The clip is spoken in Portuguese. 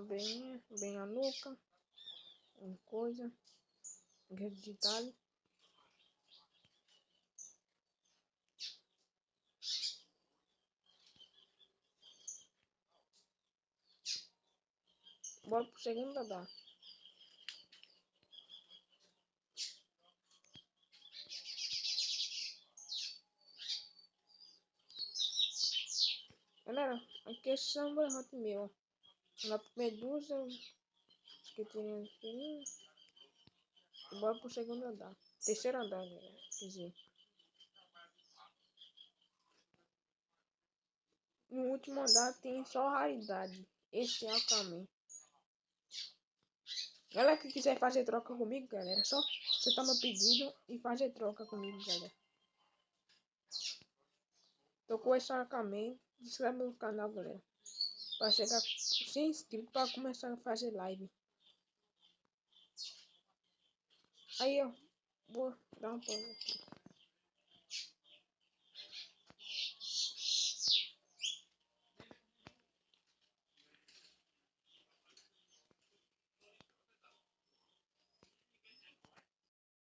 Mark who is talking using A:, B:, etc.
A: bem a nuca, uma coisa, rede digital. Bora pro segundo andar. Galera, aqui é Samba Hotmail. Lá pro Medusa, que tem aqui. Bora pro segundo andar. Terceiro andar, galera. Quer dizer. No último andar tem só raridade. Esse é o caminho. Galera que quiser fazer troca comigo, galera, é só você tomar pedido e fazer troca comigo, galera. Tô com esse caminho. Se inscreve no canal, galera. Pra chegar 100 inscritos pra começar a fazer live. Aí, ó. Vou dar uma pausa aqui.